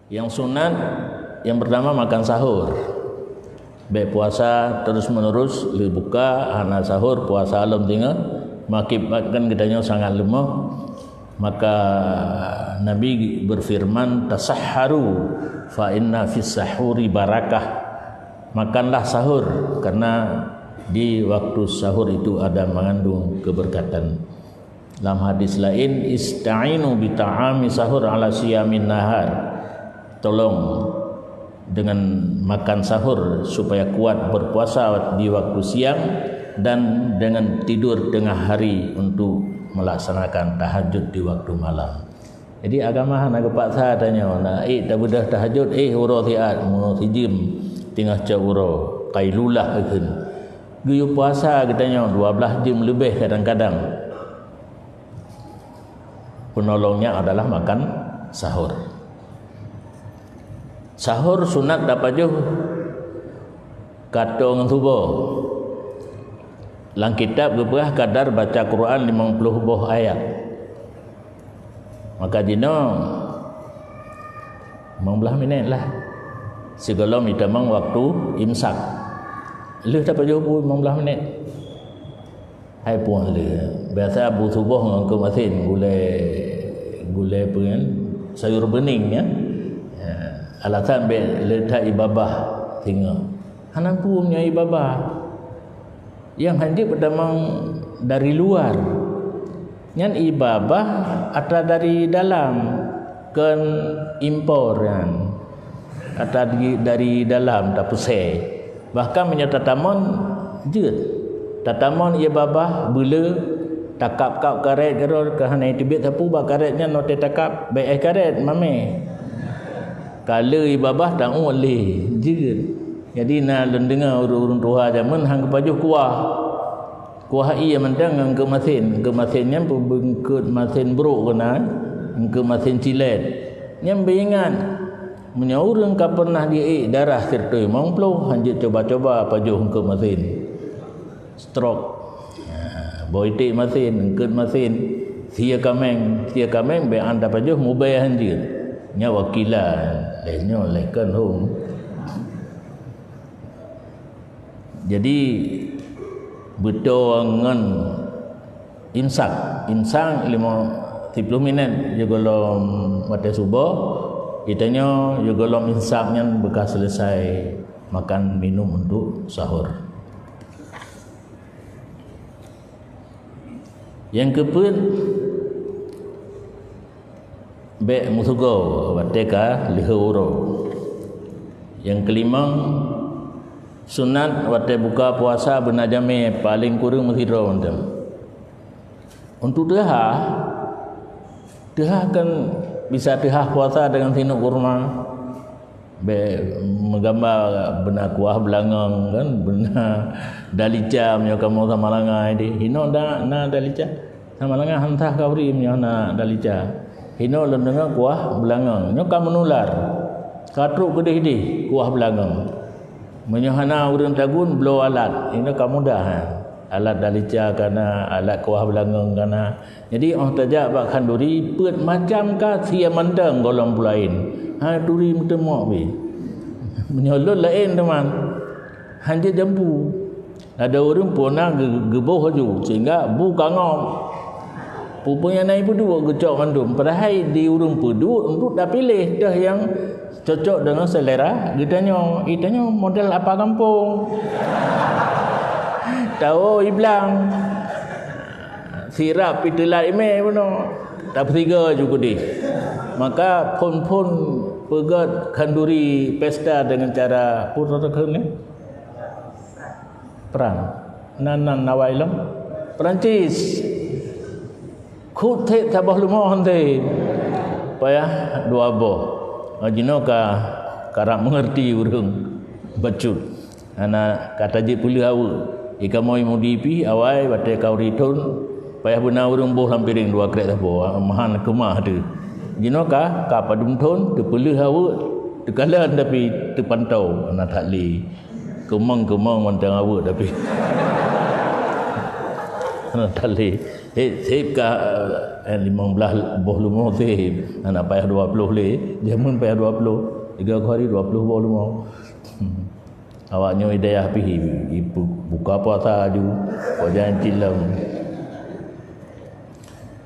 Yang sunat yang pertama makan sahur. Baik puasa terus menerus li buka hana sahur puasa alam tinggal mengakibatkan kitanya sangat lemah, maka Nabi berfirman tasahharu fa inna fis sahuri barakah. Makanlah sahur karena di waktu sahur itu ada mengandung keberkatan. Dalam hadis lain ista'inu bi ta'ami sahur ala siyamin nahar. Tolong dengan makan sahur supaya kuat berpuasa di waktu siang dan dengan tidur tengah hari untuk melaksanakan tahajud di waktu malam. Jadi agama nak paksa tanya nak tak budah tahajud uro tiat mu tijim tengah cauro qailulah kan. Guyu puasa katanya 12 jam lebih kadang-kadang. Penolongnya adalah makan sahur. Sahur sunat dapat je katong tubuh. Dalam kitab berperah kadar baca Quran 50 buah ayat. Maka dino 15 minit lah. Segala mitamang waktu imsak. Lu dapat je 15 minit. Hai puan le. Biasa abu tubuh dengan kemasin gulai pengen sayur bening ya. Alasan letak ibabah tinggal. Hanan punya ibabah. Yang hadir pertama dari luar. Yang ibabah atau dari dalam kan impor kan. Atau dari dalam tak pusai. Bahkan menyata taman jut. Tatamon ibabah bela takap kau karet geror ke hanai tibet sapu ba karetnya no te takap baik karet mame. Kalau ibabah tak boleh jut. Jadi nak dengar urun tuha zaman hang kepaju kuah ia mentang ke masinnya pembengkut masin buruk kena ke masin cilet nyam beingat menyaurang ka pernah dia darah sertoi mangplo hanjut coba-coba paju ke masin stroke boitik masin ke masin sia kameng be anda paju mubai hanjut nya wakilan lenyo lekan home. Jadi betul dengan insang 50 minit juga lom mata subuh kitanya juga lom insangnya bekas selesai makan minum untuk sahur. Yang keempat be musugo wateka lihuro. Yang kelima sunat waktu buka puasa benajame paling kurang menghidro untuk dehah kan bisa dehah puasa dengan sinuk kurma menggambar benar kuah belangang kan benar dalica punya kamu sama langai di hino na dalica sama langai hantah kauri punya na dalica hino lendenga kuah belangang nyo kan menular katruk gede di kuah belangang menyahana urang tagun blow alat ini kamu dah alat dalica kana alat kuah belangang kana jadi tajak bak khanduri pet macam ka sia mandang golong pulain duri mentemok be menyolot lain teman hanya jambu ada orang puna geboh ju sehingga bu kangom pupungnya naik pedua gecok mandum padahal di urung pedu untuk dah pilih dah yang cocok dengan selera itanya model apa kampung tahu iblang sirap itulah ime puno tak tiga juga di maka pun pegat kanduri pesta dengan cara puratakan ni perang nanan nawailam Perancis kutek tabah lumah hante payah dua boh ajino ka karak mengerti urang bacut ana kata je pulih awu ika moi mudipi awai bate kau ritun payah benar urang boh lampiring dua krek boh mahan kemah tu jino ka padum thon tu pulih awu tekalan tapi terpantau ana takli kemang mantang awu tapi tali sip ka 15 boh lumo sip anak payah 20 le jamun payah 20 3 hari 20 boh lumo awaknya hidayah pihi buka puasa aju jangan cilam.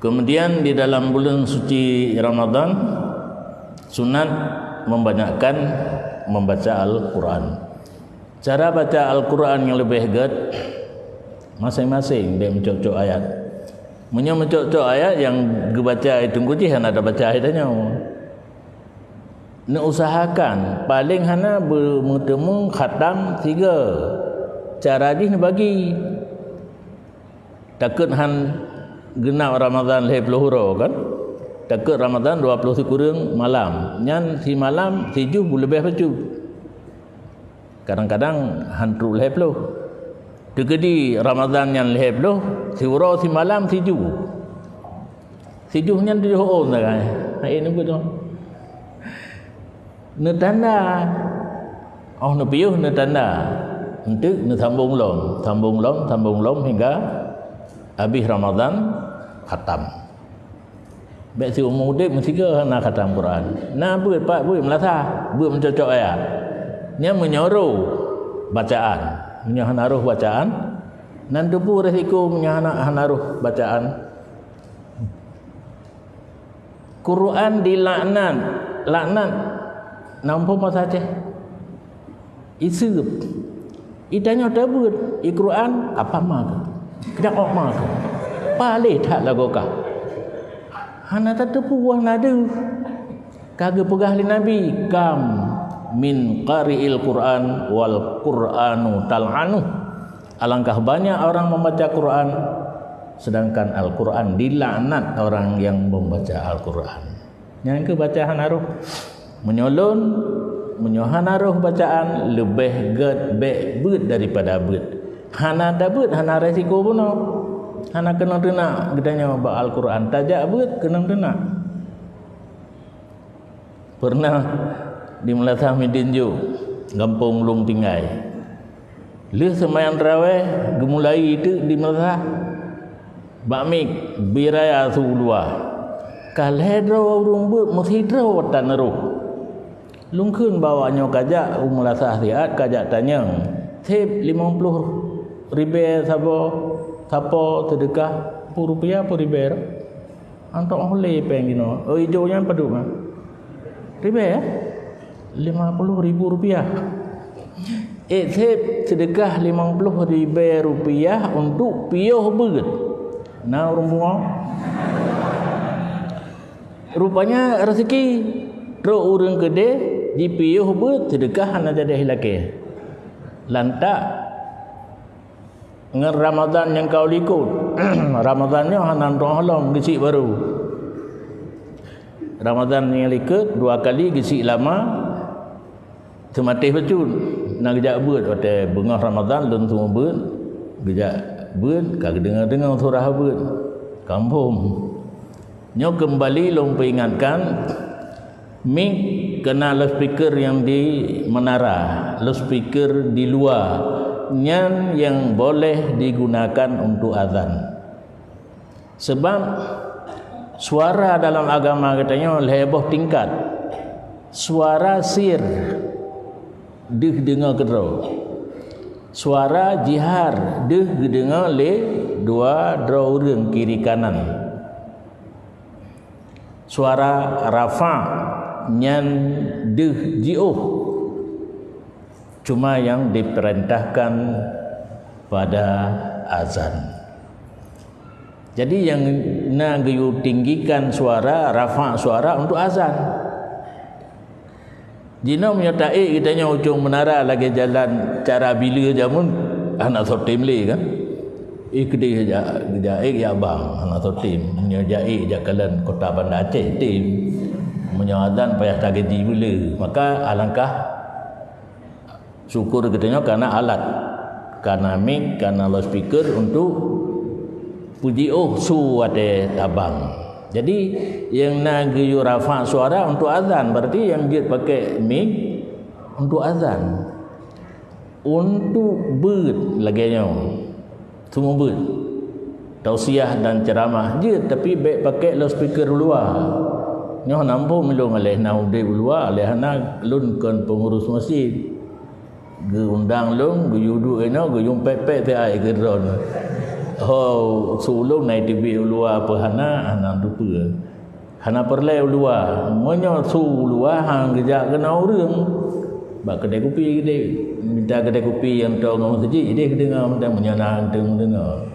Kemudian di dalam bulan suci Ramadan sunat membanyakkan membaca Al-Quran. Cara baca Al-Quran yang lebih hebat masing-masing dia mencocok ayat. Mencocok ayat yang dibaca itu kujihan ada baca ayatnya. Nak usahakan paling hana bertemu khatam 3. Cara ni bagi takut han genap Ramadan 20 hura kan. Takut Ramadan 20 kurang malam. Nyan si malam 7 lebih baca. Kadang-kadang hantu 20. Dekedi Ramadan yang 20 si hura si malam 7. 7 nyan 7 orang dah. Hai ni betul. Ne tanda ne piuh ne tanda untuk ne sambung lom hingga habis Ramadan khatam. Baik si umur dia mesti ke nak khatam Quran. Nah buat pak buat melata, buat mencocok ayat. Nya menyuruh bacaan, menyahanaruh bacaan. Nan debu resiko menyahanaruh bacaan. Quran dilaknat, nampu masa ceh isup idanya dabut Al-Quran apa mah kedak ok mah pale tak lagoka hana tatapu wah nadu kage pegah li nabi kam min qari'il Quran wal Quranu tal'anu alangkah banyak orang membaca Quran sedangkan Al-Quran dilaknat orang yang membaca Al-Quran. Yang ke bacaan haruh menyolon menyohanaruh bacaan lebih bet daripada bet. Hana dabut hana resiko puno. Hana kena denak gedanya ba Al-Quran tajak bet kena denak. Pernah di Melatah Midinju Gampung Lung Tinggai. Leh sembahyang tarawih gemulai itu di Melatah Bakmik biraya sulua. Kalhedro urung bet mesti dro tanaruh. Lungkun bawanya kajak Melatah Riat kajak tanya tip 50 ribu siapa sedekah rupiah apa ribu antok boleh pengino hijaunya padu mah ribu ya 50 ribu rupiah tip sedekah 50 ribu rupiah untuk piuh beget nah rumah rupanya rezeki ro urang gede di piuh bet sedekah hana jadi hilake lantak ngan Ramadan yang kau likut Ramadannya hana rohlong gisi baru Ramadan yang likut 2 kali gisi lama sematih becun nak gejak bet ote bengah Ramadan lun semua bet gejak bet kag dengar surah bet kampung nyo kembali long peringatkan mik kena loudspeaker yang di menara, loudspeaker di luar yang boleh digunakan untuk azan. Sebab suara dalam agama katanya lebih tingkat. Suara sir deh dengar kedro. Suara jihar deh dengar le dua orang kiri kanan. Suara rafa nyan deh jiuh cuma yang diperintahkan pada azan. Jadi yang nak tinggikan suara rafa suara untuk azan. Jina menyertai kitanya ujung menara lagi jalan cara bila jamun anak sotim le kan. Kedai ya bang anak sotim menyertai jakalan kota Bandar Aceh tim menyadan payah tak gaji bila maka alangkah syukur katanya karena alat karena mic karena loudspeaker untuk puji suate tabang. Jadi yang nak giyu rafa suara untuk azan berarti yang dia pakai mic untuk azan untuk bird laginya semua bird tausiah dan ceramah je, tapi baik pakai loudspeaker luar. Nyoh nampu melong aleh nau de luar aleh hana lun kon pengurus masjid. Ge undang long ge yudu eno ge yung pepek te ai ge ron. Oh sulung nai tibi luar apa hana dupa. Hana perle luar. Monyo su luar hang gejak kena urang. Bak kedai kopi gede. Minta kedai kopi yang tau ngau masjid dia dengar mentang menyenang dengar.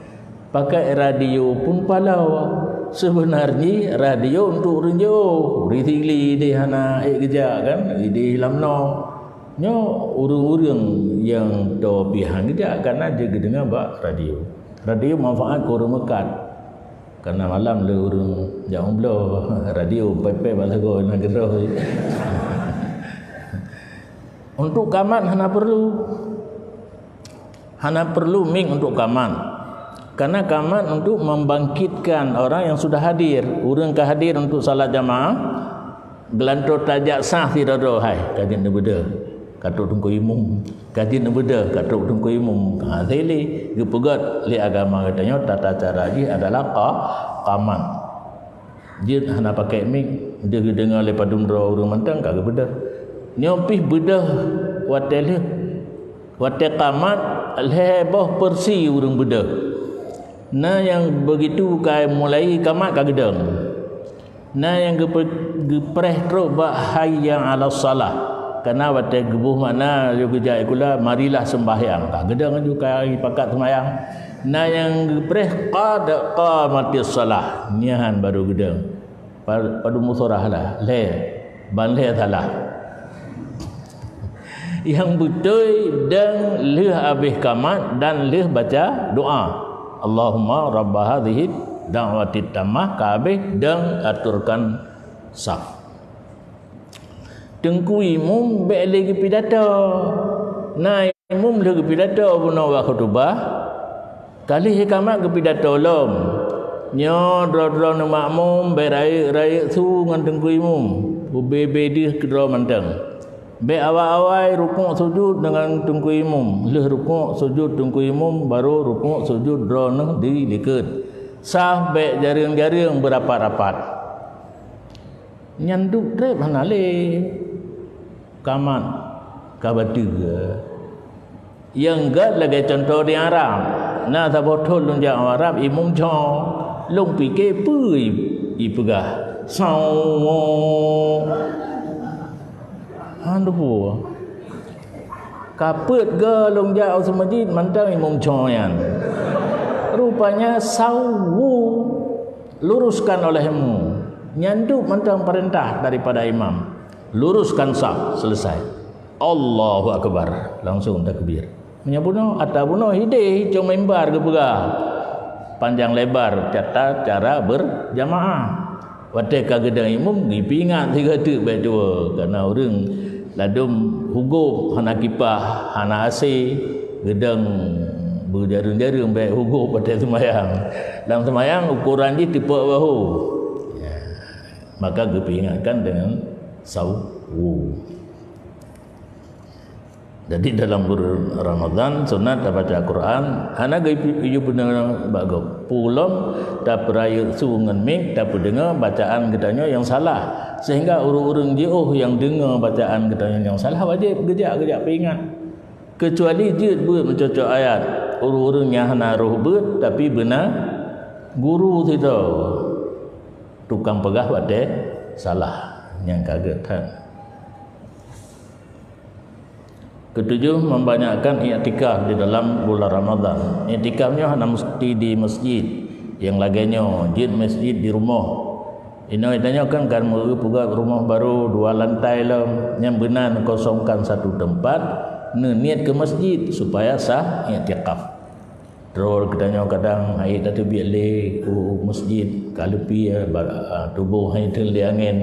Pakai radio pun palau. Sebenarnya radio untuk orang jauh. Ritili di hana kerja kan, di lamno. Nyo urang-urang yang tahu pihak kerja karena dia dengar bak radio. Radio manfaat ke orang Mekat. Karena malam le urang jauh belah radio pepe bahasa go nak gerah. Untuk kaman hana perlu ming untuk kaman. Karena kaman untuk membangkitkan orang yang sudah hadir. Orang ke hadir untuk salat jamaah, gelantor tajak sah tidak ada. Hai, kajian nak beda. Katuk tungku imum. Kajian nak beda. Katuk tungku imum. Zeli, gepegat li agama katanya tata cara ji adalah kaman. Dia hana pakai mik. Dia dengar lepas dumro orang mantang kagak beda. Nyopih beda watel. Watel kaman lebah persi orang beda. Nah yang begitu kai mulai kamat kagedeng. Nah yang gepreh terus bahayang ala salah. Karena waktu gebuh mana juga ikula marilah sembahyang. Kagedeng juga pakat sembahyang. Nah yang gepreh qad qamatis salah. Nihan baru gedeng. Padu musorah lah. Le ban le salah. Yang betul dan leh habis kamat dan leh baca doa. Allahumma rabba hadhihi da'wati tammah kabeh dan aturkan saf. Tengku imum baik lagi pidato. Nah imum lagi pidato guna wa khutbah. Kali hikamat ke pidato lom. Nyo dro-dro na makmum berai-rai su ngan tengku imum. Bebe dia kedro mantang. Be awal-awal rukuk sujud dengan tungku imum. Leh rukuk sujud tungku imum baru rukuk sujud drone di liket. Sah be jaring-jaring berapat-rapat. Nyanduk trep hanale. Kamat kabatu. Yang gad lagi contoh di Arab. Nah sabotol lung jak Arab imum jong. Lung pikir pui ipegah. Saw. Aduh. Kaput ke long jauh semajid mantang imam coyan. Rupanya sawu luruskan olehmu. Nyanduk mantang perintah daripada imam. Luruskan saf, selesai. Allahu akbar. Langsung takbir. Menyabuno atabuno hidih cuma mimbar ke pegah. Panjang lebar catat cara berjamaah. Waktu kagedang imam dipingat 3 tu baik dua karena orang ladum hukum hana kipah hana AC gedang berjarum-jarum baik hukum pada semayang. Dalam semayang ukuran dia tipe bahu. Ya. Maka dipingatkan dengan sawu. Jadi dalam bulan Ramadan sunat baca Quran hana gaya benar bagok pulang tak peraya sungan ming tak dengar bacaan katanya yang salah sehingga urang-urang jauh yang dengar bacaan katanya yang salah wajib gejak-gejak peringat kecuali dia buat mencocok ayat urang-urang yang hana roh buat tapi benar guru tidak tukang pegah pada salah yang kaget kan. Ketujuh, membanyakkan i'tikaf di dalam bulan Ramadan. I'tikafnya hanya mesti di masjid. Yang laginya jid masjid di rumah. Ini itanya kan merupakan rumah baru 2 lantai lah. Yang benar kosongkan 1 tempat. Niat ke masjid supaya sah i'tikaf. Terus katanya kadang hai tadi biar le ke masjid kalau pi tubuh hai terli angin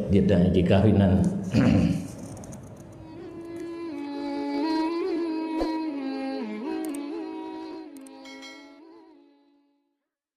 dia tak i'tikafinan.